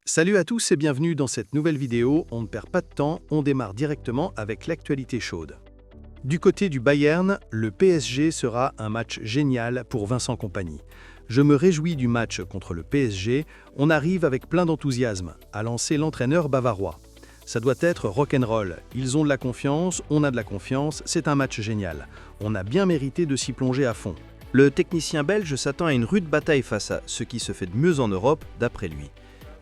Salut à tous et bienvenue dans cette nouvelle vidéo. On ne perd pas de temps, on démarre directement avec l'actualité chaude. Du côté du Bayern, le PSG sera un match génial pour Vincent Kompany. Je me réjouis du match contre le PSG, on arrive avec plein d'enthousiasme à lancer l'entraîneur bavarois. Ça doit être rock'n'roll, ils ont de la confiance, on a de la confiance, c'est un match génial. On a bien mérité de s'y plonger à fond. Le technicien belge s'attend à une rude bataille face à ce qui se fait de mieux en Europe, d'après lui.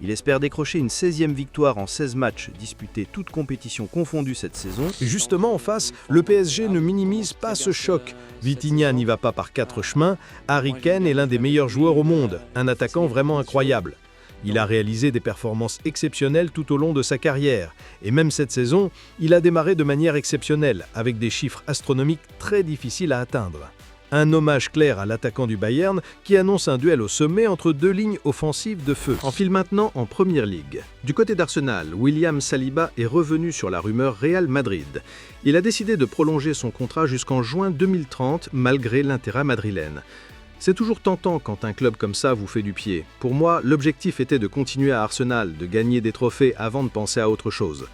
Il espère décrocher une 16e victoire en 16 matchs disputés toutes compétitions confondues cette saison. Et justement en face, le PSG ne minimise pas ce choc. Vitinha n'y va pas par 4 chemins, Harry Kane est l'un des meilleurs joueurs au monde, un attaquant vraiment incroyable. Il a réalisé des performances exceptionnelles tout au long de sa carrière. Et même cette saison, il a démarré de manière exceptionnelle, avec des chiffres astronomiques très difficiles à atteindre. Un hommage clair à l'attaquant du Bayern qui annonce un duel au sommet entre deux lignes offensives de feu. On file maintenant en Premier League. Du côté d'Arsenal, William Saliba est revenu sur la rumeur Real Madrid. Il a décidé de prolonger son contrat jusqu'en juin 2030 malgré l'intérêt madrilène. C'est toujours tentant quand un club comme ça vous fait du pied. Pour moi, l'objectif était de continuer à Arsenal, de gagner des trophées avant de penser à autre chose.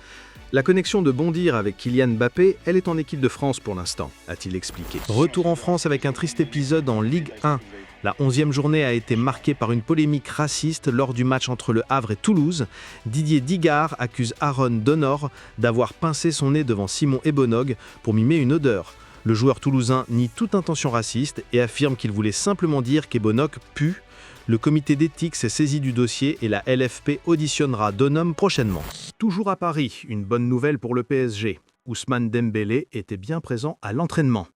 La connexion de bondir avec Kylian Mbappé, elle est en équipe de France pour l'instant, a-t-il expliqué. Retour en France avec un triste épisode en Ligue 1. La 11e journée a été marquée par une polémique raciste lors du match entre Le Havre et Toulouse. Didier Digard accuse Aaron Donor d'avoir pincé son nez devant Simon Ebonog pour mimer une odeur. Le joueur toulousain nie toute intention raciste et affirme qu'il voulait simplement dire qu'Ebonog pue. Le comité d'éthique s'est saisi du dossier et la LFP auditionnera Donhomme prochainement. Toujours à Paris, une bonne nouvelle pour le PSG. Ousmane Dembélé était bien présent à l'entraînement.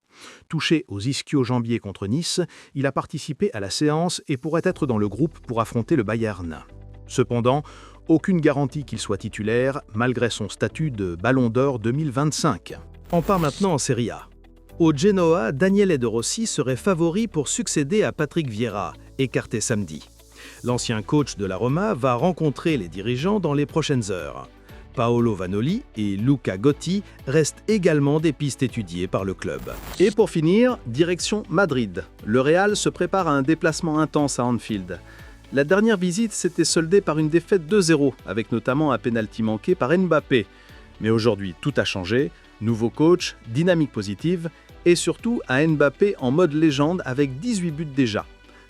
Touché aux ischio-jambiers contre Nice, il a participé à la séance et pourrait être dans le groupe pour affronter le Bayern. Cependant, aucune garantie qu'il soit titulaire, malgré son statut de Ballon d'Or 2025. On part maintenant en Serie A. Au Genoa, Daniele De Rossi serait favori pour succéder à Patrick Vieira, écarté samedi. L'ancien coach de la Roma va rencontrer les dirigeants dans les prochaines heures. Paolo Vanoli et Luca Gotti restent également des pistes étudiées par le club. Et pour finir, direction Madrid. Le Real se prépare à un déplacement intense à Anfield. La dernière visite s'était soldée par une défaite 2-0, avec notamment un pénalty manqué par Mbappé. Mais aujourd'hui, tout a changé. Nouveau coach, dynamique positive et surtout un Mbappé en mode légende avec 18 buts déjà.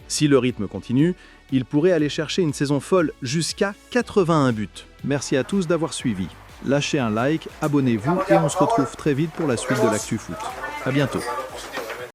Si le rythme continue, il pourrait aller chercher une saison folle jusqu'à 81 buts. Merci à tous d'avoir suivi. Lâchez un like, abonnez-vous et on se retrouve très vite pour la suite de l'actu foot. À bientôt.